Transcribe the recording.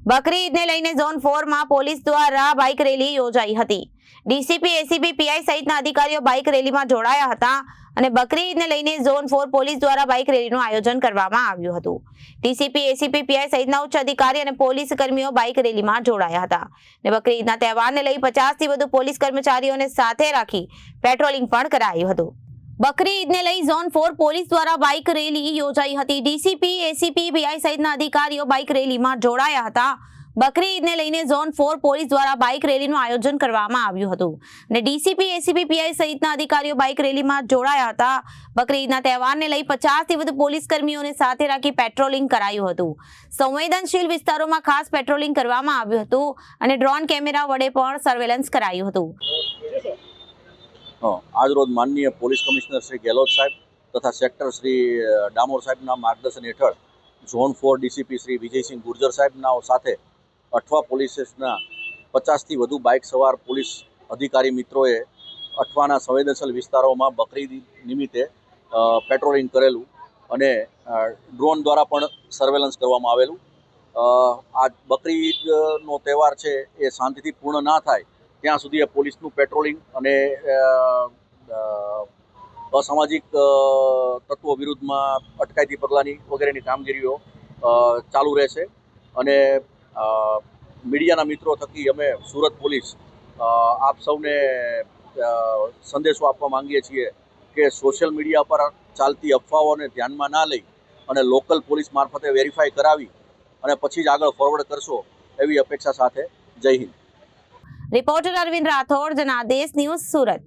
બકરી ઈદને લઈને ઝોન 4 માં પોલીસ દ્વારા બાઇક રેલી યોજાઈ હતી। ડીસીપી, એસીપી, પીઆઈ સહિતના અધિકારીઓ બાઇક રેલીમાં જોડાયા હતા અને બકરી ઈદને લઈને ઝોન 4 પોલીસ દ્વારા બાઇક રેલીનું આયોજન કરવામાં આવ્યું હતું। ડીસીપી, એસીપી, પીઆઈ સહિતના ઉચ્ચ અધિકારી અને પોલીસ કર્મીઓ બાઇક રેલીમાં જોડાયા હતા અને બકરી ઈદના તહેવારને લઈ 50 થી વધુ પોલીસ કર્મચારીઓને સાથે રાખી પેટ્રોલિંગ પણ કરાયું હતું। બકરી ઈદને લઈ ઝોન 4 પોલીસ દ્વારા બાઇક રેલી યોજાઈ હતી। ડીસીપી, એસીપી, પીઆઈ સહિતના અધિકારીઓ બાઇક રેલીમાં જોડાયા હતા। બકરી ઈદને લઈને ઝોન 4 પોલીસ દ્વારા બાઇક રેલીનું આયોજન કરવામાં આવ્યું હતું અને ડીસીપી, એસીપી, પીઆઈ સહિતના અધિકારીઓ બાઇક રેલીમાં જોડાયા હતા। બકરી ઈદના તહેવારને લઈ 50 થી વધુ પોલીસ કર્મીઓને સાથે રાખી પેટ્રોલિંગ કરાયું હતું। સંવેદનશીલ વિસ્તારોમાં ખાસ પેટ્રોલિંગ કરવામાં આવ્યું હતું અને ડ્રોન કેમેરા વડે પણ સર્વેલન્સ કરાયું હતું। आज रोज माननीय पोलीस कमिश्नर श्री गहलोत साहेब तथा सेक्टर श्री डामोर साहेबना मार्गदर्शन हेठळ झोन 4 डीसीपी श्री विजयसिंह गुर्जर साहेबना साथे अठवा पोलीसना 50 થી વધુ બાઇક સવાર પોલીસ અધિકારી મિત્રોએ અઠવાના સંવેદનશીલ વિસ્તારોમાં બકરી નિમિત્તે પેટ્રોલિંગ કરેલું અને ડ્રોન દ્વારા પણ સર્વેલન્સ કરવામાં આવેલું। આ બકરી ઈદનો તહેવાર છે એ શાંતિથી પૂર્ણ ના થાય ત્યાં સુધી પોલીસનું પેટ્રોલિંગ અને અસામાજિક તત્વો વિરુદ્ધમાં અટકાયતી પગલાંની વગેરેની કામગીરીઓ ચાલુ રહેશે અને મીડિયાના મિત્રો થકી અમે સુરત પોલીસ આપ સૌને સંદેશો આપવા માંગીએ છીએ કે સોશિયલ મીડિયા પર ચાલતી અફવાઓને ધ્યાનમાં ના લઈ અને લોકલ પોલીસ મારફતે વેરીફાઈ કરાવી અને પછી જ આગળ ફોરવર્ડ કરશો એવી અપેક્ષા સાથે। જય હિન્દ। Reporter Arvind Rathod, Janadesh news, Surat.